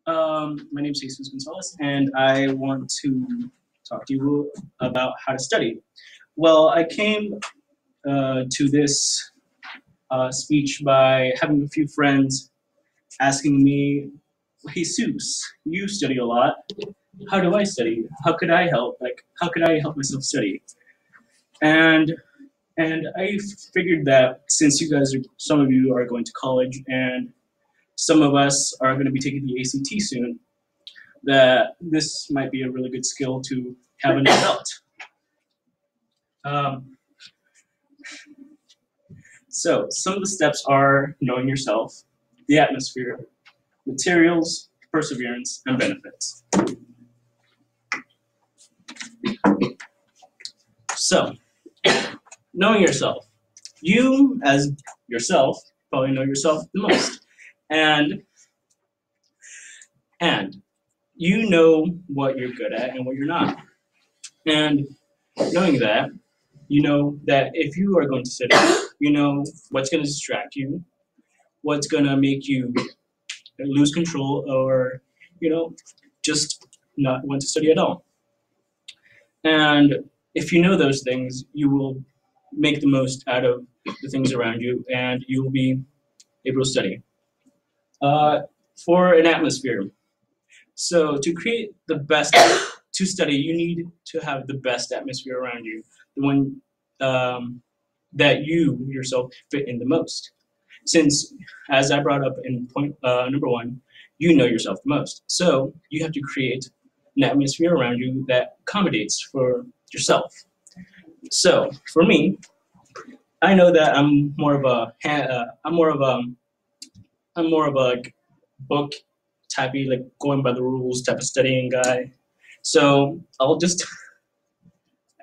My name is Gonzalez, and I want to talk to you about how to study. Well, I came to this speech by having a few friends asking me, Jesus, you study a lot. How do I study? How could I help? How could I help myself study? And and I figured that since some of you are going to college, and some of us are going to be taking the ACT soon, that this might be a really good skill to have in your belt. Um, so some of the steps are knowing yourself, the atmosphere, materials, perseverance, and benefits. So, knowing yourself. You, as yourself, probably know yourself the most. And you know what you're good at and what you're not. And knowing that, you know that if you are going to study, you know what's going to distract you, what's going to make you lose control, or, just not want to study at all. And if you know those things, you will make the most out of the things around you, and you will be able to study. For an atmosphere. So to create the best to study, you need to have the best atmosphere around you, the one that you yourself fit in the most. Since, as I brought up in point number one, you know yourself the most. So you have to create an atmosphere around you that accommodates for yourself. So for me, I know that I'm more of a like, book typey, like going by the rules type of studying guy. So I'll just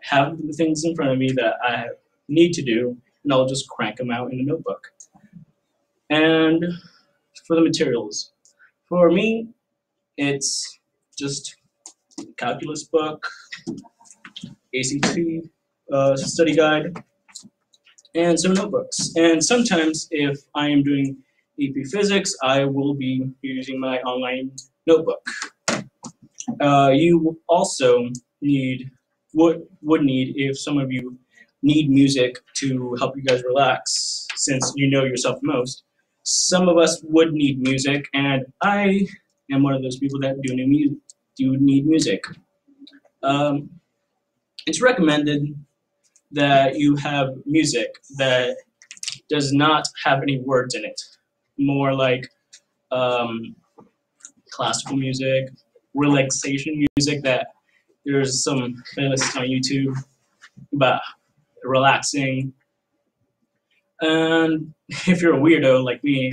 have the things in front of me that I need to do, and I'll just crank them out in a notebook. And for the materials, for me, it's just calculus book, ACT study guide, and some notebooks. And sometimes if I am doing AP Physics, I will be using my online notebook. You also would need, if some of you need music to help you guys relax, since you know yourself most. Some of us would need music, and I am one of those people that do need music. It's recommended that you have music that does not have any words in it. More like classical music, relaxation music, that there's some playlists on YouTube about relaxing. And if you're a weirdo like me,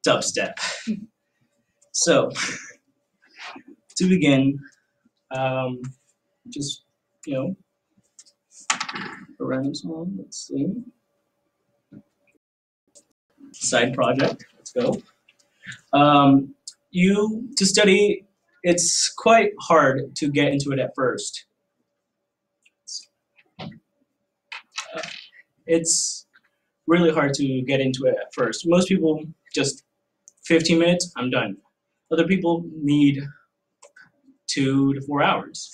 dubstep. So, to begin, just, a random song, let's see. Side project, let's go. To study, it's quite hard to get into it at first. It's really hard to get into it at first. Most people just 15 minutes, I'm done. Other people need 2 to 4 hours.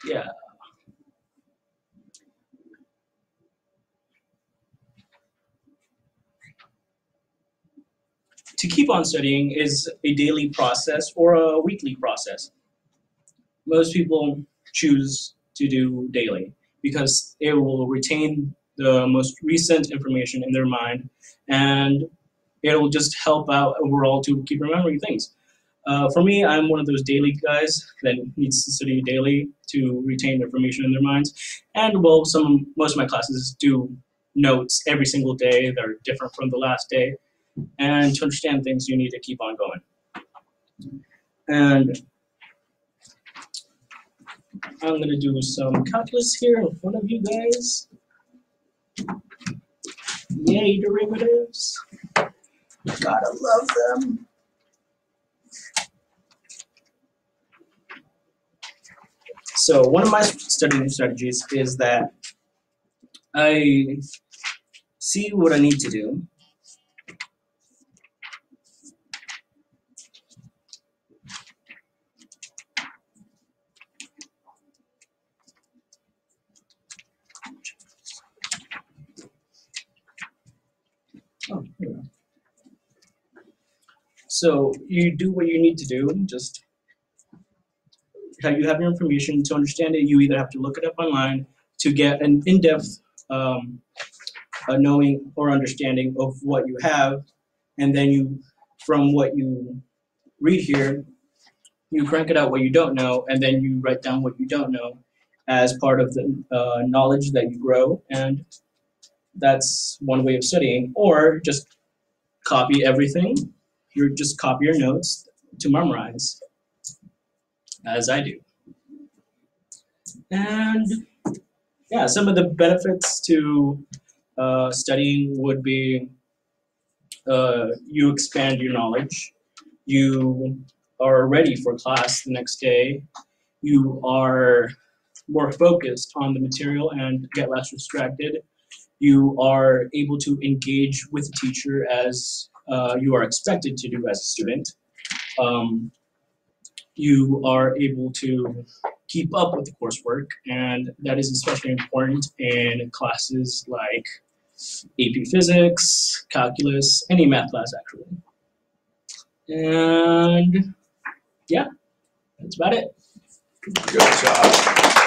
Yeah. To keep on studying is a daily process or a weekly process. Most people choose to do daily because it will retain the most recent information in their mind, and it'll just help out overall to keep remembering things. For me, I'm one of those daily guys that needs to study daily to retain information in their minds. And well, most of my classes do notes every single day that are different from the last day. And to understand things, you need to keep on going. And I'm going to do some calculus here in front of you guys. Yay, derivatives. Gotta love them. So one of my studying strategies is that I see what I need to do. Oh, here we go. So you do what you need to do. Just you have your information to understand it. You either have to look it up online to get an in-depth knowing or understanding of what you have, and then you, from what you read here, you crank it out what you don't know, and then you write down what you don't know as part of the knowledge that you grow, and that's one way of studying. Or just copy everything. You just copy your notes to memorize, as I do. And yeah, some of the benefits to studying would be you expand your knowledge, you are ready for class the next day, you are more focused on the material and get less distracted, you are able to engage with the teacher as you are expected to do as a student. You are able to keep up with the coursework, and that is especially important in classes like AP Physics, Calculus, any math class actually. And yeah, that's about it. Good job.